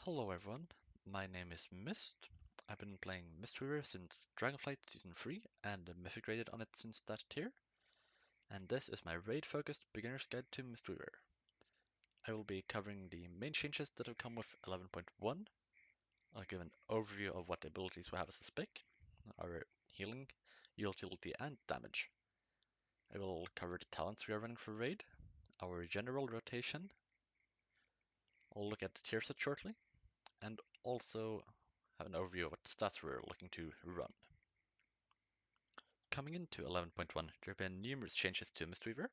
Hello everyone, my name is Mist. I've been playing Mistweaver since Dragonflight Season 3 and Mythic rated on it since that tier, and this is my raid-focused beginner's guide to Mistweaver. I will be covering the main changes that have come with 11.1. I'll give an overview of what abilities we have as a spec, our healing, utility, and damage. I will cover the talents we are running for raid, our general rotation. I'll look at the tier set shortly, and also have an overview of what stats we're looking to run. Coming into 11.1, there have been numerous changes to Mistweaver.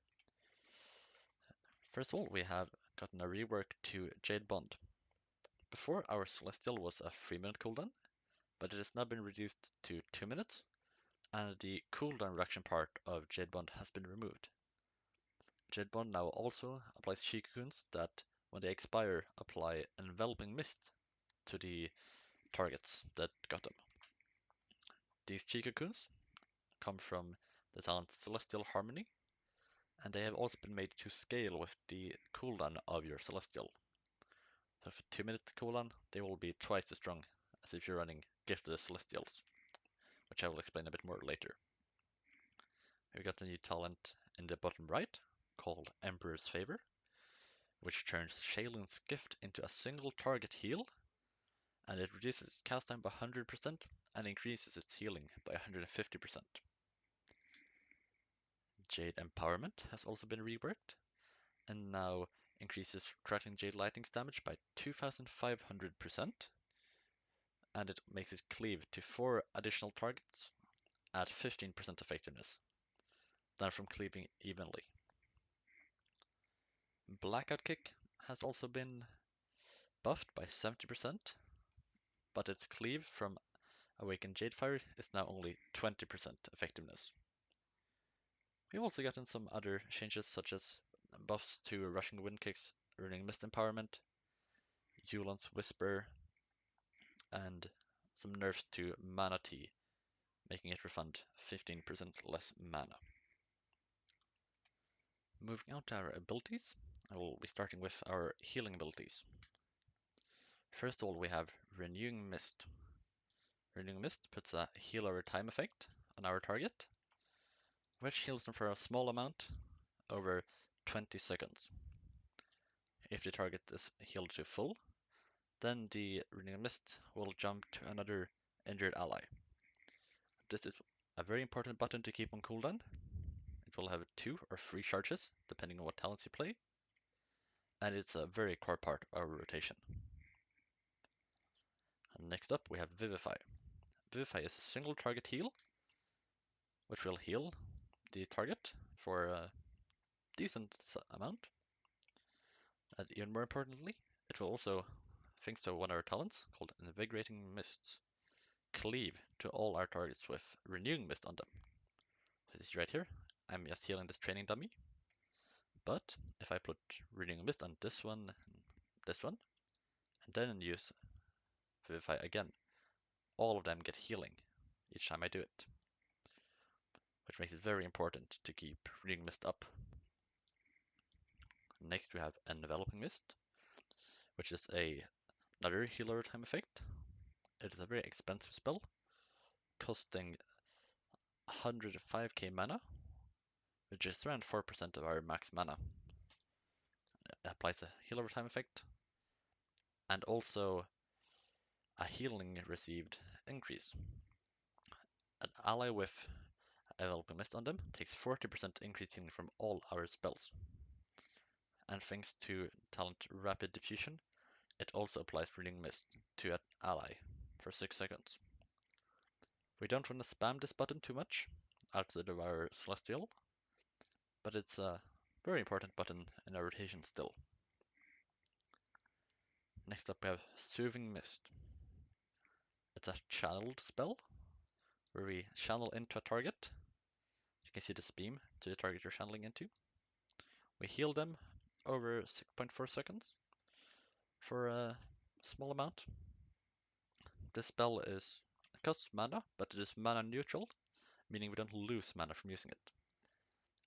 First of all, we have gotten a rework to Jade Bond. Before, our Celestial was a 3-minute cooldown, but it has now been reduced to 2 minutes, and the cooldown reduction part of Jade Bond has been removed. Jade Bond now also applies Chi cocoons that, when they expire, apply enveloping mist to the targets that got them. These Chi cocoons come from the talent Celestial Harmony, and they have also been made to scale with the cooldown of your Celestial. So for 2-minute cooldown, they will be twice as strong as if you're running Gifted Celestials, which I will explain a bit more later. We got a new talent in the bottom right called Emperor's Favor, which turns Shaylin's gift into a single target heal, and it reduces its cast time by 100% and increases its healing by 150%. Jade Empowerment has also been reworked, and now increases Crackling Jade Lightning's damage by 2500%, and it makes it cleave to 4 additional targets at 15% effectiveness, than from cleaving evenly. Blackout Kick has also been buffed by 70%, but its cleave from Awakened Jadefire is now only 20% effectiveness. We've also gotten some other changes such as buffs to Rushing Wind Kick's Running Mist Empowerment, Yulan's Whisper, and some nerfs to Mana Tea, making it refund 15% less mana. Moving on to our abilities, I will be starting with our healing abilities. First of all, we have Renewing Mist. Renewing Mist puts a heal over time effect on our target, which heals them for a small amount over 20 seconds. If the target is healed to full, then the Renewing Mist will jump to another injured ally. This is a very important button to keep on cooldown. It will have 2 or 3 charges, depending on what talents you play, and it's a very core part of our rotation. And next up, we have Vivify. Vivify is a single target heal, which will heal the target for a decent amount. And even more importantly, it will also, thanks to one of our talents called Invigorating Mists, cleave to all our targets with Renewing Mist on them. So you see right here, I'm just healing this training dummy, but if I put Renewing Mist on this one, and then use Vivify again, all of them get healing each time I do it, which makes it very important to keep Renewing Mist up. Next we have Enveloping Mist, which is another heal over time effect. It is a very expensive spell, costing 105k mana, which is around 4% of our max mana. It applies a heal over time effect, and also a healing received increase. An ally with Enveloping Mist on them takes 40% increased healing from all our spells. And thanks to talent Rapid Diffusion, it also applies Renewing Mist to an ally for 6 seconds. We don't want to spam this button too much outside of our Celestial, but it's a very important button in our rotation still. Next up we have Soothing Mist. It's a channeled spell where we channel into a target. You can see this beam to the target you're channeling into. We heal them over 6.4 seconds for a small amount. This spell costs mana, but it is mana neutral, meaning we don't lose mana from using it.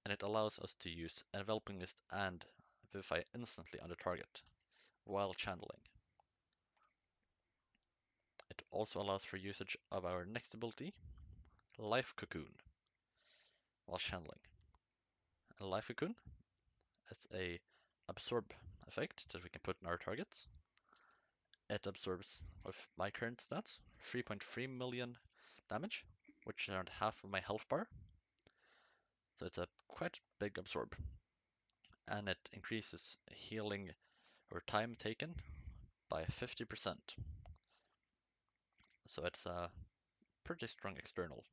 And it allows us to use Enveloping Mist and Vivify instantly on the target while channeling. also allows for usage of our next ability, Life Cocoon, while channeling. A Life Cocoon is a absorb effect that we can put in our targets. It absorbs, with my current stats, 3.3 million damage, which is around half of my health bar. So it's a quite big absorb. And it increases healing or time taken by 50%. So it's a pretty strong external.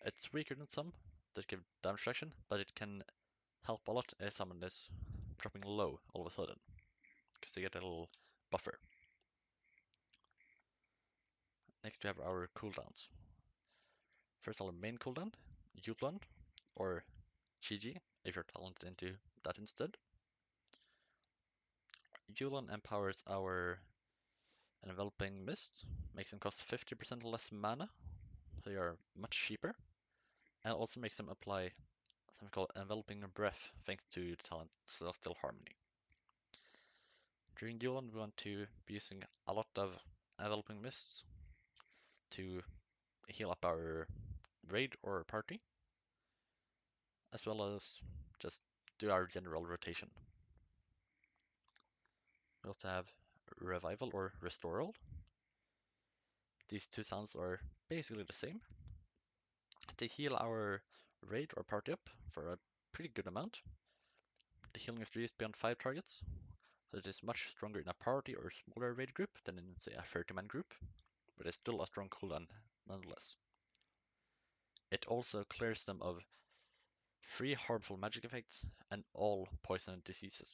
It's weaker than some that give damage reduction, but it can help a lot if someone is dropping low all of a sudden, because they get a little buffer. Next we have our cooldowns. First of all, main cooldown, Yuklon, or Chiji, if you're talented into that instead. Yuklon empowers our enveloping mist, makes them cost 50% less mana, so they are much cheaper, and also makes them apply something called enveloping breath thanks to the talent Celestial Harmony. During Yuklon, we want to be using a lot of enveloping mists to heal up our raid or party, as well as just do our general rotation. We also have Revival or Restoral. These two sounds are basically the same. They heal our raid or party up for a pretty good amount. The healing is reduced beyond 5 targets, so it is much stronger in a party or smaller raid group than in, say, a 30-man group, but it's still a strong cooldown nonetheless. It also clears them of 3 harmful magic effects and all poison and diseases.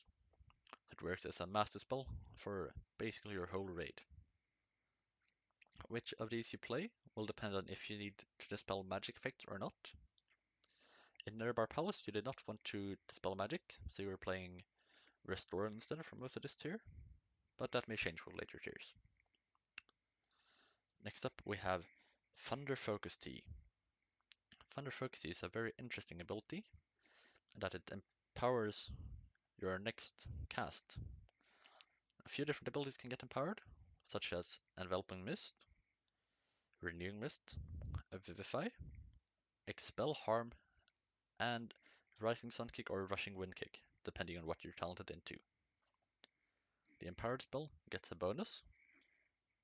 It works as a master spell for basically your whole raid. Which of these you play will depend on if you need to dispel magic effects or not. In Nerebar Palace, you did not want to dispel magic, so you were playing Restore instead for most of this tier, but that may change for later tiers. Next up, we have Thunder Focus Tea. Thunder Focus Tea is a very interesting ability, in that it empowers your next cast. A few different abilities can get empowered, such as Enveloping Mist, Renewing Mist, Vivify, Expel Harm, and Rising Sun Kick or Rushing Wind Kick, depending on what you're talented into. The empowered spell gets a bonus,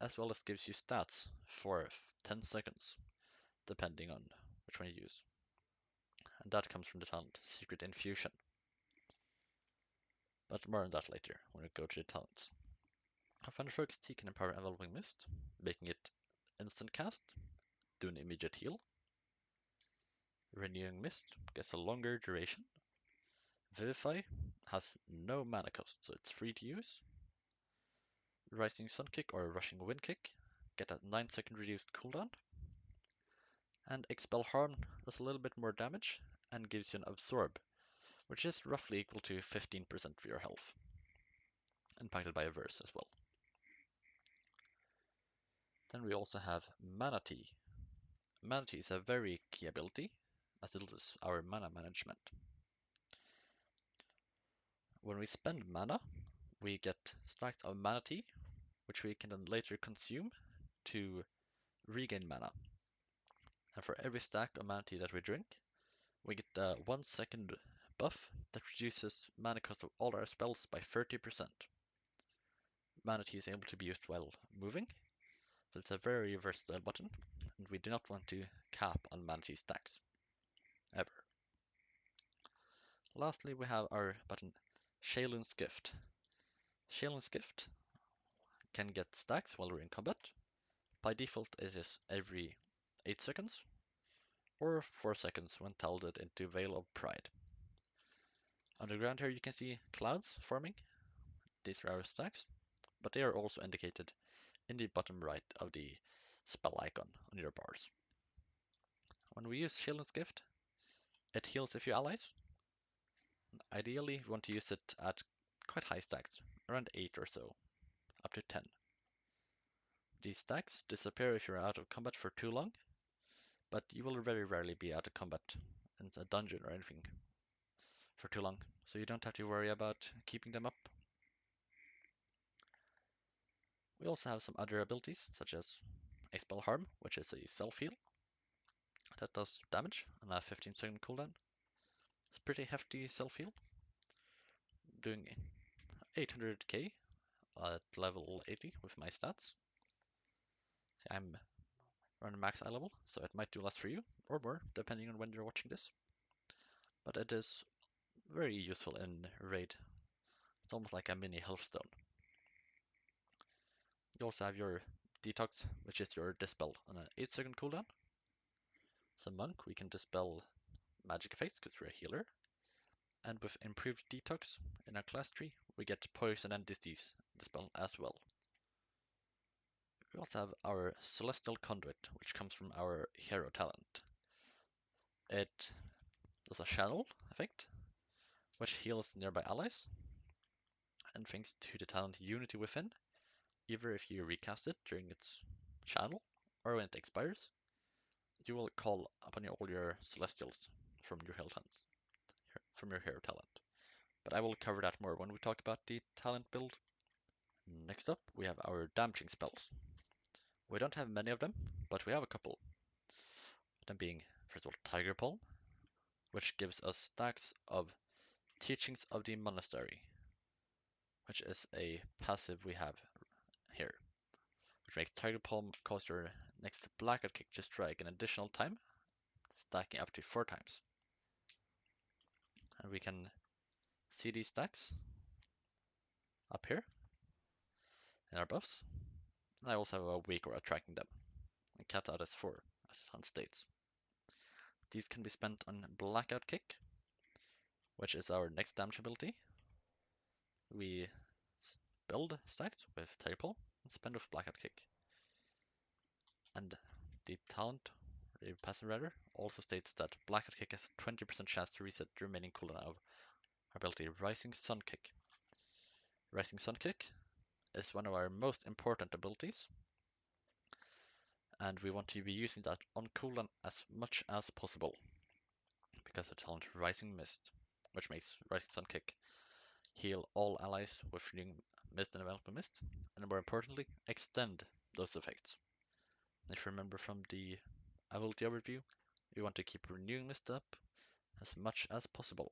as well as gives you stats for 10 seconds, depending on which one you use. And that comes from the talent Secret Infusion. But more on that later, when we go to the talents. Thunderfocus T can empower Enveloping Mist, making it instant cast, do an immediate heal. Renewing Mist gets a longer duration. Vivify has no mana cost, so it's free to use. Rising Sun Kick or Rushing Wind Kick get a 9-second reduced cooldown. And Expel Harm does a little bit more damage and gives you an Absorb, which is roughly equal to 15% of your health, impacted by a verse as well. Then we also have Mana Tea. Mana Tea is a very key ability, as it is our mana management. When we spend mana, we get stacks of Mana Tea, which we can then later consume to regain mana. And for every stack of Mana Tea that we drink, we get a 1-second buff that reduces mana cost of all our spells by 30%. Mana Tea is able to be used while moving, so it's a very versatile button, and we do not want to cap on Mana Tea stacks, ever. Lastly, we have our button Shaylun's Gift. Shaylun's Gift can get stacks while we're in combat. By default, it is every 8 seconds, or 4 seconds when talented into Veil of Pride. On the ground here you can see clouds forming. These are our stacks, but they are also indicated in the bottom right of the spell icon on your bars. When we use Shaylun's Gift, it heals a few allies. Ideally, we want to use it at quite high stacks, around 8 or so, up to 10. These stacks disappear if you're out of combat for too long, but you will very rarely be out of combat in a dungeon or anything for too long, so you don't have to worry about keeping them up. We also have some other abilities, such as a spell harm, which is a self-heal that does damage on a 15-second cooldown. It's pretty hefty self-heal, doing 800k at level 80 with my stats. See, I'm around max eye level, so it might do less for you, or more, depending on when you're watching this. But it is very useful in Raid. It's almost like a mini health stone. You also have your Detox, which is your Dispel on an 8-second cooldown. As a monk, we can dispel magic effects because we're a healer. And with improved Detox in our class tree, we get Poison and Disease dispel as well. We also have our Celestial Conduit, which comes from our hero talent. It does a channel effect, which heals nearby allies. And thanks to the talent Unity Within, either if you recast it during its channel or when it expires, you will call upon all your Celestials from your hero talent. But I will cover that more when we talk about the talent build. Next up, we have our damaging spells. We don't have many of them, but we have a couple. Them being, first of all, Tiger Palm, which gives us stacks of Teachings of the Monastery, which is a passive we have here, which makes Tiger Palm cause your next blackout kick to strike an additional time, stacking up to 4 times. And we can see these stacks up here in our buffs. And I also have a weak aura tracking them, and capped out as 4, as it states. These can be spent on Blackout Kick, which is our next damage ability. We build stacks with Tiger Palm and spend with Blackout Kick. And the talent, the passive rather, also states that Blackout Kick has a 20% chance to reset the remaining cooldown of our ability Rising Sun Kick. Rising Sun Kick is one of our most important abilities, and we want to be using that on cooldown as much as possible, because the talent Rising Mist, which makes Rising Sun Kick heal all allies with renewing mist and elemental mist, and more importantly, extend those effects. If you remember from the ability overview, we want to keep renewing mist up as much as possible.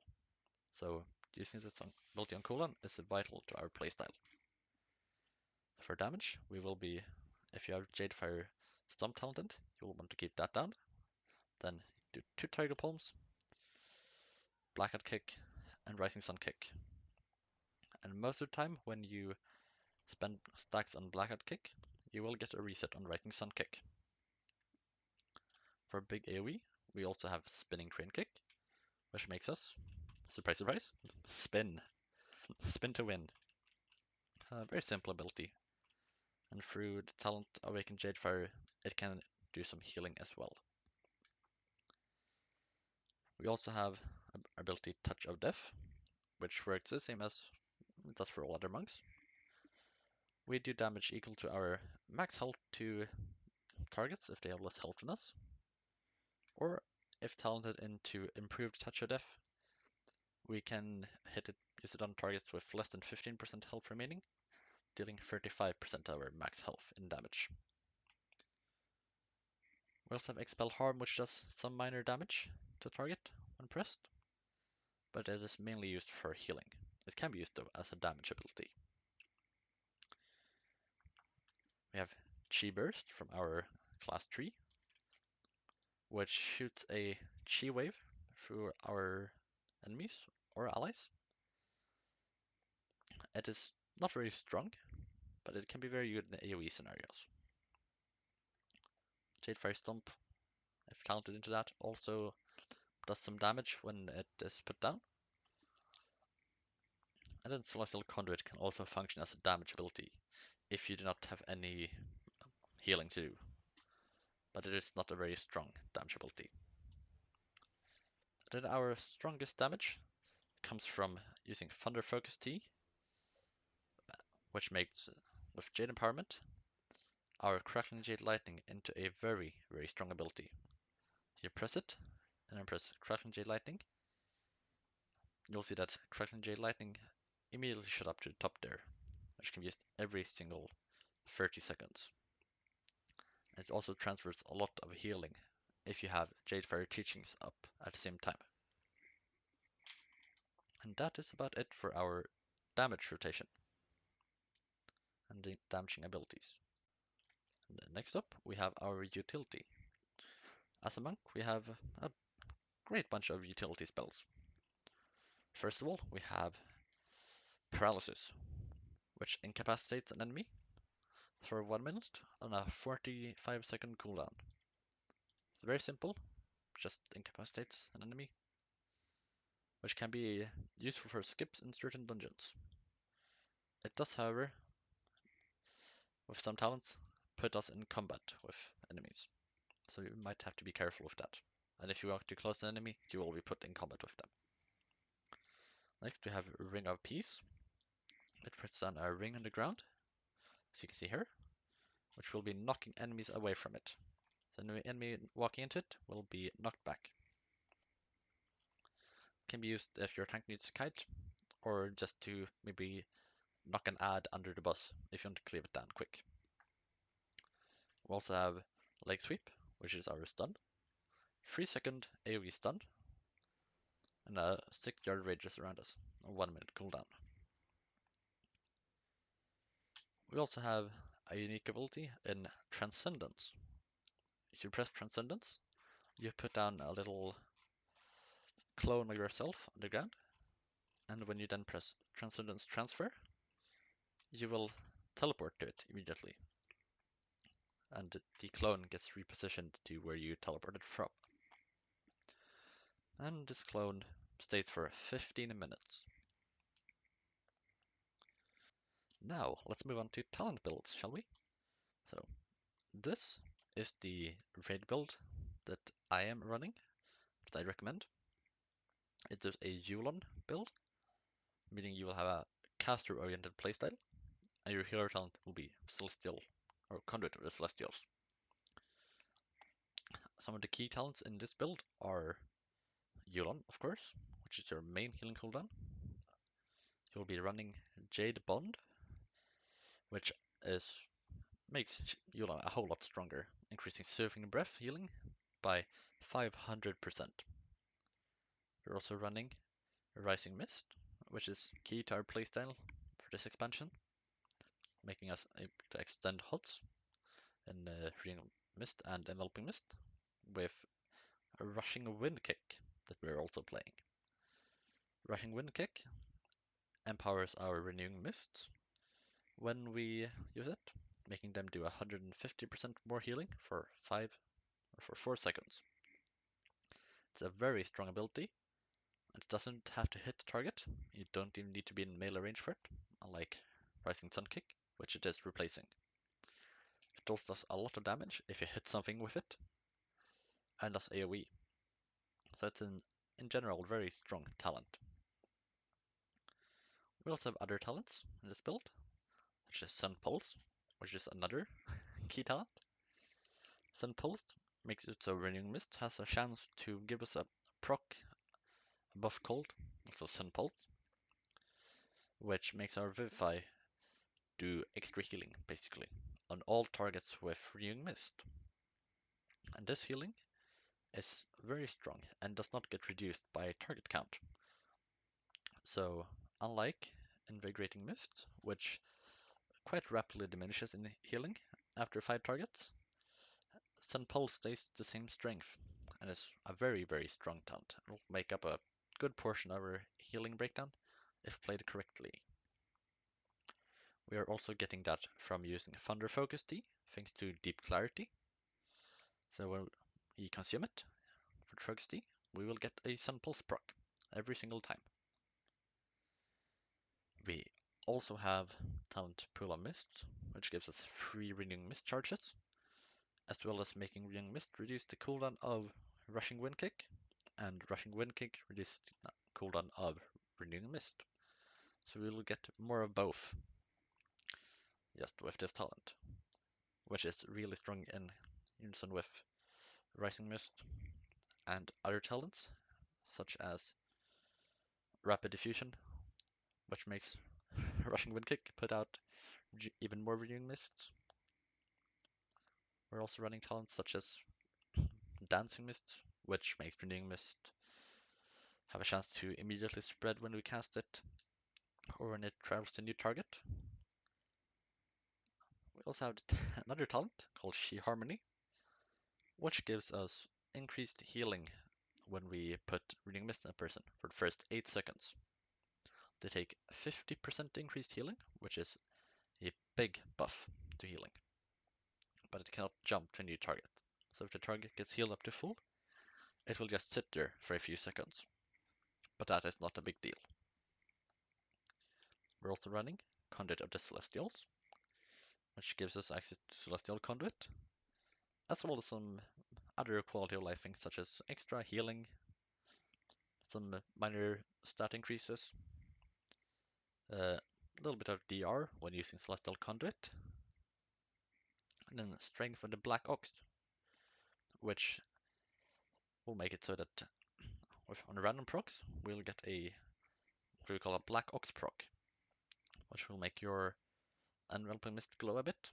So using this ability on cooldown is vital to our playstyle. For damage, we will be, if you have Jadefire Stomp talented, you will want to keep that down. Then do 2 Tiger Palms, Blackout Kick, and Rising Sun Kick. And most of the time, when you spend stacks on Blackout Kick, you will get a reset on Rising Sun Kick. For big AoE, we also have Spinning Train Kick, which makes us, surprise surprise, spin. Spin to win. A very simple ability. And through the talent Awakened Jadefire, it can do some healing as well. We also have our ability Touch of Death, which works the same as it does for all other monks. We do damage equal to our max health to targets if they have less health than us, or if talented into Improved Touch of Death, we can use it on targets with less than 15% health remaining, dealing 35% of our max health in damage. We also have Expel Harm, which does some minor damage to target when pressed, but it is mainly used for healing. It can be used though as a damage ability. We have Chi Burst from our class tree, which shoots a Chi wave through our enemies or allies. It is not very strong, but it can be very good in AoE scenarios. Jadefire Stomp, if talented into that, also does some damage when it is put down. And then Celestial Conduit can also function as a damage ability if you do not have any healing to do, but it is not a very strong damage ability. Then our strongest damage comes from using Thunder Focus T, which makes, with Jade Empowerment, our Crackling Jade Lightning into a very, very strong ability. You press it, and then press Crackling Jade Lightning. You'll see that Crackling Jade Lightning immediately shot up to the top there, which can be used every single 30 seconds. It also transfers a lot of healing if you have Jade Fairy Teachings up at the same time. And that is about it for our damage rotation and the damaging abilities. And next up, we have our utility. As a monk, we have a great bunch of utility spells. First of all, we have Paralysis, which incapacitates an enemy for 1 minute on a 45-second cooldown. It's very simple, just incapacitates an enemy, which can be useful for skips in certain dungeons. It does, however, with some talents, put us in combat with enemies, so you might have to be careful with that. And if you walk too close to an enemy, you will be put in combat with them. Next, we have Ring of Peace. It puts down a ring on the ground, as you can see here, which will be knocking enemies away from it. So any enemy walking into it will be knocked back. Can be used if your tank needs to kite, or just to maybe knock an ad under the bus if you want to cleave it down quick. We also have Leg Sweep, which is our stun, 3-second AoE stun, and a 6-yard radius around us, a 1-minute cooldown. We also have a unique ability in Transcendence. If you press Transcendence, you put down a little clone of yourself on the ground, and when you then press Transcendence Transfer, you will teleport to it immediately, and the clone gets repositioned to where you teleported from. And this clone stays for 15 minutes. Now, let's move on to talent builds, shall we? So, this is the raid build that I am running, that I recommend. It is a Yulon build, meaning you will have a caster-oriented playstyle, and your healer talent will be Celestial, or Conduit of the Celestials. Some of the key talents in this build are Yulon, of course, which is your main healing cooldown. You'll be running Jade Bond, which makes Yulon a whole lot stronger, increasing Soothing Breath healing by 500%. We're also running Rising Mist, which is key to our playstyle for this expansion, making us able to extend HUDs in Ring Mist and Enveloping Mist with a Rushing Wind Kick that we're also playing. Rushing Wind Kick empowers our Renewing Mist when we use it, making them do 150% more healing for 4 seconds. It's a very strong ability, and it doesn't have to hit the target. You don't even need to be in melee range for it, unlike Rising Sun Kick, which it is replacing. It also does a lot of damage if you hit something with it, and does AoE. So it's in general, very strong talent. We also have other talents in this build, such as Sun Pulse, which is another key talent. Sun Pulse makes it so Renewing Mist has a chance to give us a proc buff cold, also Sun Pulse, which makes our Vivify do extra healing, basically, on all targets with Renewing Mist. And this healing is very strong and does not get reduced by target count. So, unlike Invigorating Mist, which quite rapidly diminishes in healing after 5 targets, Sun Pulse stays the same strength and is a very, very strong talent. It will make up a good portion of our healing breakdown if played correctly. We are also getting that from using Thunder Focus Tea, thanks to Deep Clarity. So when we consume it for Focus Tea, we will get a Sun Pulse proc every single time. We also have talent Pool of Mist, which gives us 3 Renewing Mist charges, as well as making Renewing Mist reduce the cooldown of Rushing Wind Kick, and Rushing Wind Kick reduce the cooldown of Renewing Mist. So we will get more of both just with this talent, which is really strong in unison with Rising Mist and other talents, such as Rapid Diffusion, which makes Rushing Wind Kick put out even more renewing mists. We're also running talents such as Dancing Mist, which makes renewing mist have a chance to immediately spread when we cast it or when it travels to a new target. We also have another talent called She Harmony, which gives us increased healing when we put Renewing Mist in a person for the first 8 seconds. They take 50% increased healing, which is a big buff to healing, but it cannot jump to a new target. So if the target gets healed up to full, it will just sit there for a few seconds. But that is not a big deal. We're also running Conduit of the Celestials, which gives us access to Celestial Conduit, as well as some other quality of life things such as extra healing, some minor stat increases, a little bit of DR when using Celestial Conduit, and then Strength for the Black Ox, which will make it so that on random procs, we'll get what we call a Black Ox proc, which will make your Enveloping Mist glow a bit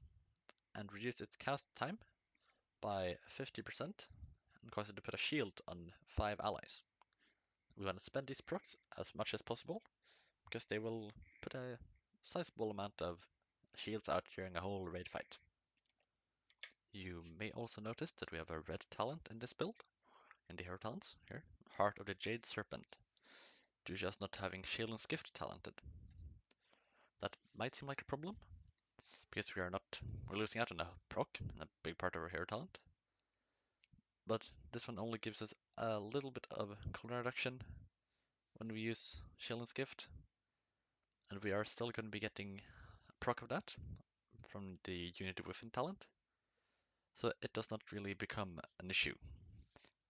and reduce its cast time by 50% and cause it to put a shield on 5 allies. We want to spend these procs as much as possible because they will put a sizable amount of shields out during a whole raid fight. You may also notice that we have a red talent in this build, in the hero talents here, Heart of the Jade Serpent, due to us not having Shield and Skift talented. That might seem like a problem, because we're losing out on a proc, and a big part of our hero talent. But this one only gives us a little bit of cooldown reduction when we use Shield and Skift, and we are still going to be getting a proc of that from the Unity Within talent, so it does not really become an issue.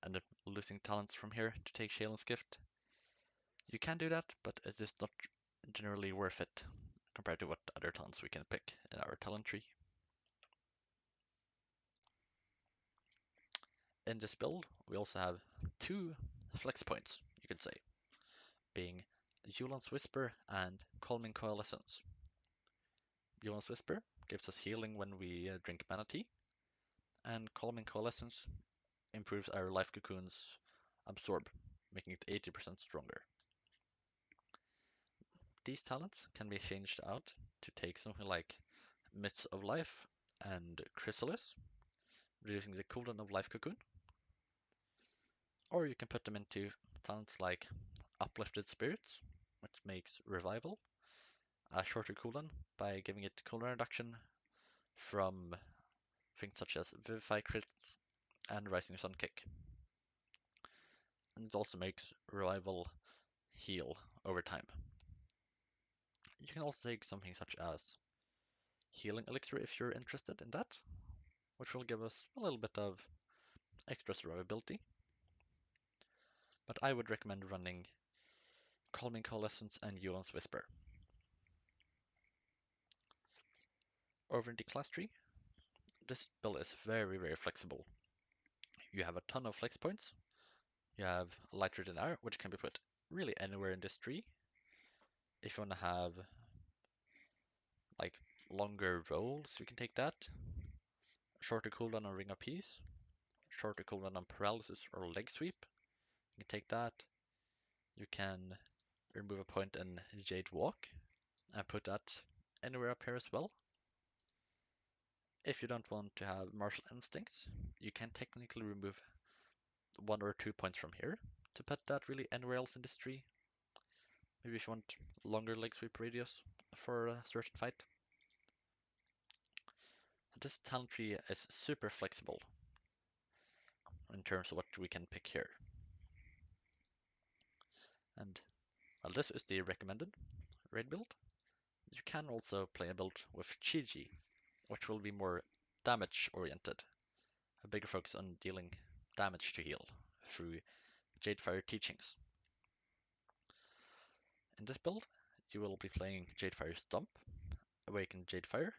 And losing talents from here to take Shield and Skift, you can do that, but it is not generally worth it compared to what other talents we can pick in our talent tree. In this build, we also have 2 flex points, you could say, being Yu'lon's Whisper and Calming Coalescence. Yu'lon's Whisper gives us healing when we drink mana tea, and Calming Coalescence improves our life cocoon's absorb, making it 80% stronger. These talents can be changed out to take something like Myths of Life and Chrysalis, reducing the cooldown of Life Cocoon. Or you can put them into talents like Uplifted Spirits, which makes Revival a shorter cooldown by giving it cooldown reduction from things such as Vivify Crit and Rising Sun Kick. And it also makes Revival heal over time. You can also take something such as Healing Elixir if you're interested in that, which will give us a little bit of extra survivability. But I would recommend running Calming Coalescence and Yu'lon's Whisper. Over in the class tree, this build is very flexible. You have a ton of flex points. You have Light Radiant Air, which can be put really anywhere in this tree. If you want to have like longer rolls, you can take that. Shorter cooldown on Ring of Peace. Shorter cooldown on Paralysis or Leg Sweep. You can take that. You can remove a point in Jade Walk and put that anywhere up here as well. If you don't want to have Martial Instincts, you can technically remove 1 or 2 points from here to put that really anywhere else in this tree. Maybe if you want longer leg sweep radius for a certain fight. This talent tree is super flexible in terms of what we can pick here. And while this is the recommended raid build, you can also play a build with Chi-Ji, which will be more damage oriented. A bigger focus on dealing damage to heal through Jadefire teachings. In this build, you will be playing Jadefire Stomp, Awaken Jadefire,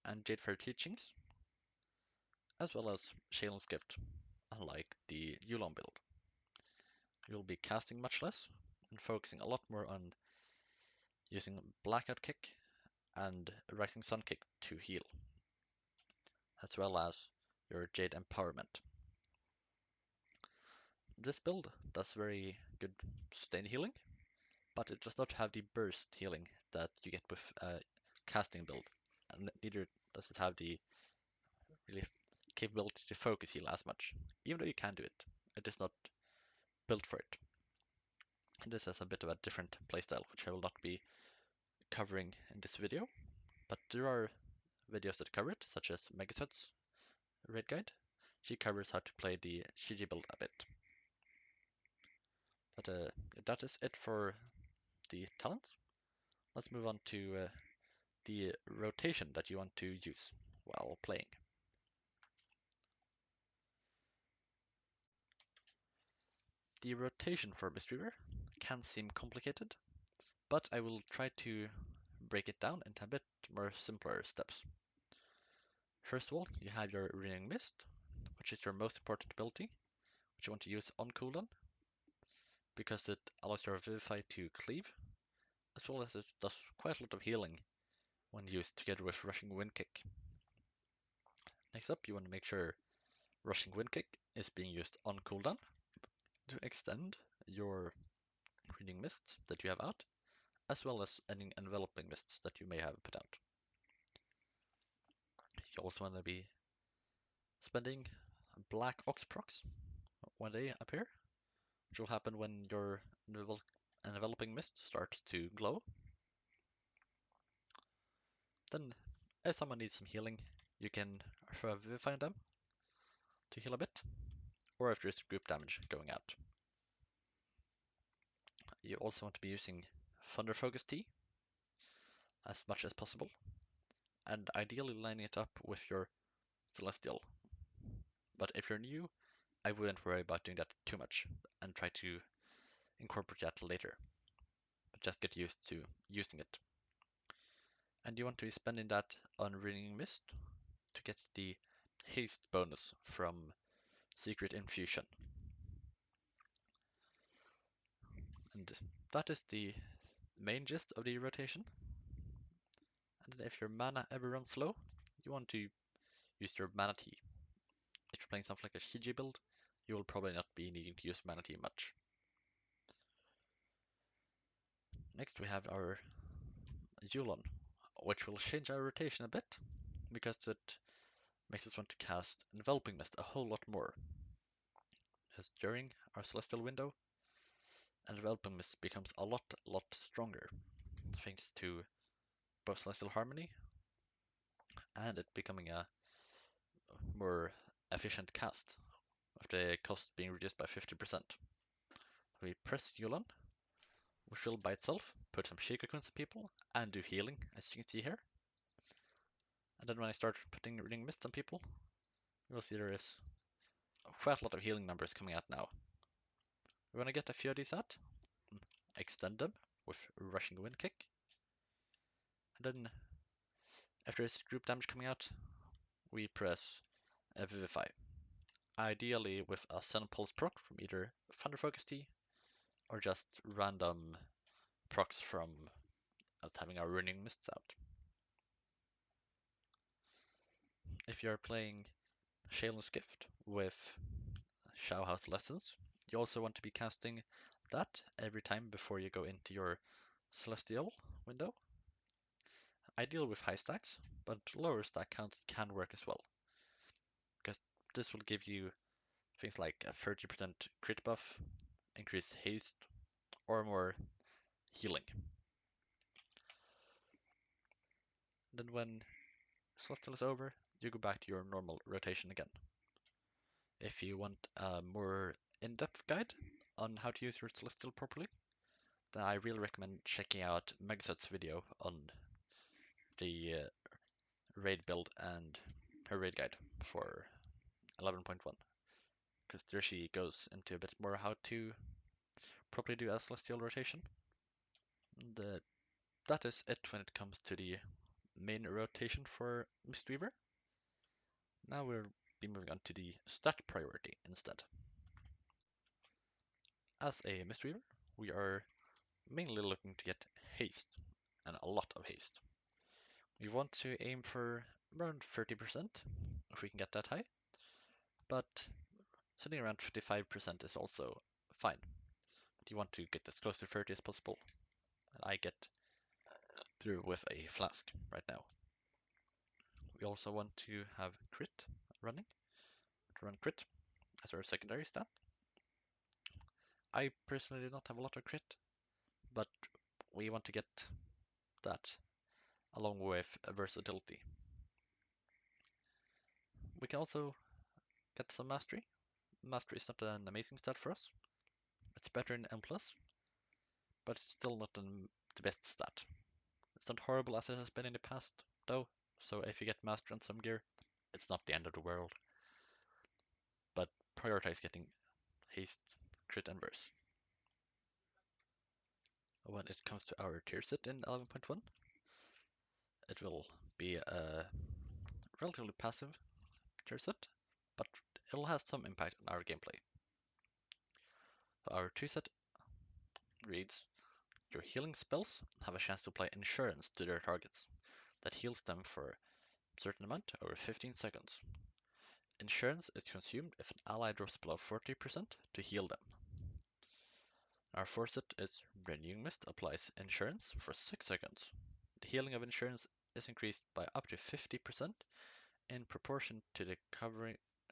and Jadefire teachings, as well as Shield and Skift, unlike the Yu'lon build. You'll be casting much less and focusing a lot more on using Blackout Kick and Rising Sun Kick to heal, as well as your Jade Empowerment. This build does very good sustain healing, but it does not have the burst healing that you get with a casting build, and neither does it have the really capability to focus heal as much. Even though you can do it, it is not built for it. And this has a bit of a different playstyle, which I will not be covering in this video, but there are videos that cover it, such as Megaswed's raid guide. She covers how to play the Shiji build a bit. But that is it for the talents. Let's move on to the rotation that you want to use while playing. The rotation for Mistweaver can seem complicated, but I will try to break it down into a bit more simpler steps. First of all, you have your Renewing Mist, which is your most important ability, which you want to use on cooldown, because it allows your Vivify to cleave, as well as it does quite a lot of healing when used together with Rushing Wind Kick. Next up, you want to make sure Rushing Wind Kick is being used on cooldown to extend your Renewing Mist that you have out, as well as any enveloping mists that you may have put out. You also want to be spending Black Ox procs when they appear, which will happen when your enveloping mist starts to glow. Then, if someone needs some healing, you can Vivify them to heal a bit, or if there's group damage going out. You also want to be using Thunder Focus Tea as much as possible, and ideally lining it up with your Celestial. But if you're new, I wouldn't worry about doing that too much and try to incorporate that later. But just get used to using it. And you want to be spending that on Renewing Mist to get the haste bonus from Secret Infusion. And that is the main gist of the rotation. And then if your mana ever runs low, you want to use your mana tea. If you're playing something like a Shiji build, you will probably not be needing to use mana tea much. Next we have our Yulon, which will change our rotation a bit, because it makes us want to cast Enveloping Mist a whole lot more. As during our Celestial window, Enveloping Mist becomes a lot stronger, thanks to both Celestial Harmony and it becoming a more efficient cast, with the cost being reduced by 50%. We press Yulon, which will by itself put some Shikakun on people and do healing, as you can see here. And then when I start putting Renewing Mist on people, you will see there is quite a lot of healing numbers coming out now. We want to get a few of these out, extend them with Rushing Wind Kick, and then if there's group damage coming out, we press Vivify. Ideally with a Sun Pulse proc from either Thunder Focus Tea or just random procs from having our Renewing Mists out. If you're playing Shalen's Gift with Shao House Lessons, you also want to be casting that every time before you go into your Celestial window. Ideal with high stacks, but lower stack counts can work as well, because this will give you things like a 30% crit buff, increased haste, or more healing. Then when Celestial is over, you go back to your normal rotation again. If you want a more in-depth guide on how to use your Celestial properly, then I really recommend checking out Megasut's video on the raid build and her raid guide for 11.1, because there she goes into a bit more how to properly do a Celestial rotation. And that is it when it comes to the main rotation for Mistweaver. Now we'll be moving on to the stat priority instead. As a Mistweaver, we are mainly looking to get haste, and a lot of haste. We want to aim for around 30% if we can get that high, but sitting around 55% is also fine. But you want to get as close to 30 as possible, and I get through with a flask right now. We also want to have crit running, to run crit as our secondary stat. I personally do not have a lot of crit, but we want to get that along with versatility. We can also get some mastery. Mastery is not an amazing stat for us. It's better in M+, but it's still not the best stat. It's not horrible as it has been in the past, though, so if you get mastery on some gear, it's not the end of the world. But prioritize getting haste, crit, and verse. When it comes to our tier set in 11.1, it will be a relatively passive tier set, but it will have some impact on our gameplay. So our tier set reads, your healing spells have a chance to apply insurance to their targets that heals them for a certain amount over 15 seconds. Insurance is consumed if an ally drops below 40% to heal them. Our fourth set is Renewing Mist applies insurance for 6 seconds. The healing of insurance is increased by up to 50% in proportion to the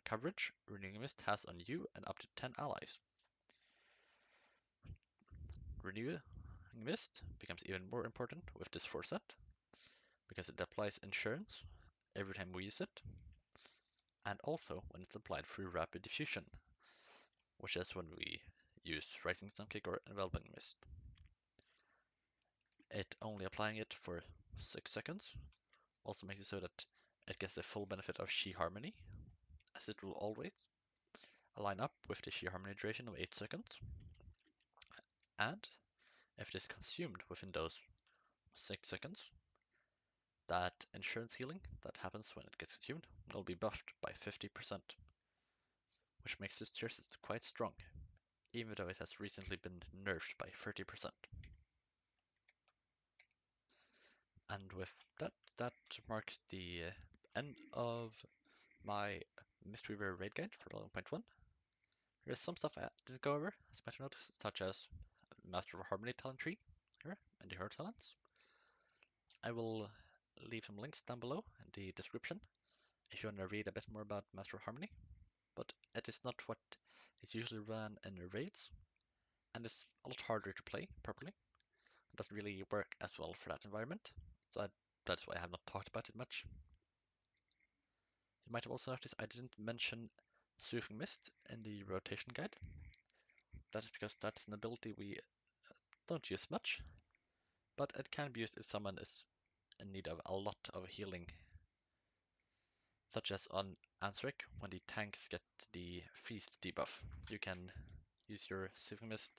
coverage Renewing Mist has on you and up to 10 allies. Renewing Mist becomes even more important with this fourth set, because it applies insurance every time we use it, and also when it's applied through rapid diffusion, which is when we use Rising Sun Kick or Enveloping Mist. It only applying it for 6 seconds also makes it so that it gets the full benefit of She Harmony, as it will always line up with the She Harmony duration of 8 seconds. And if it is consumed within those 6 seconds, that insurance healing that happens when it gets consumed will be buffed by 50%, which makes this tier set quite strong, even though it has recently been nerfed by 30%. And with that, that marks the end of my Mistweaver raid guide for 11.1. There is some stuff I didn't go over, as better notice, such as Master of Harmony talent tree here and the Hero talents. I will leave some links down below in the description if you want to read a bit more about Master of Harmony, but it is not what is usually run in the raids, and it's a lot harder to play properly. It doesn't really work as well for that environment, so that's why I have not talked about it much. You might have also noticed I didn't mention Soothing Mist in the rotation guide. That is because that's an ability we don't use much, but it can be used if someone is in need of a lot of healing, such as on Ansric when the tanks get the feast debuff. You can use your Soothing Mist,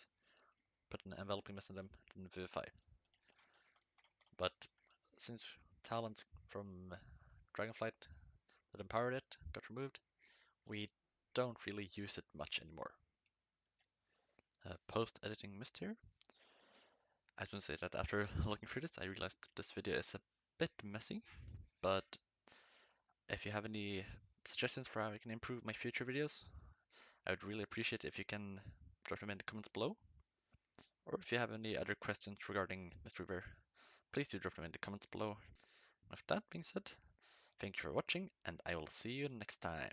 put an Enveloping Mist on them, and Vivify. But since talents from Dragonflight that empowered it got removed, we don't really use it much anymore. Post-editing Mist here. I just want to say that after looking through this, I realized this video is a bit messy, but if you have any suggestions for how I can improve my future videos, I would really appreciate if you can drop them in the comments below. Or if you have any other questions regarding Mistweaver, please do drop them in the comments below. With that being said, thank you for watching, and I will see you next time.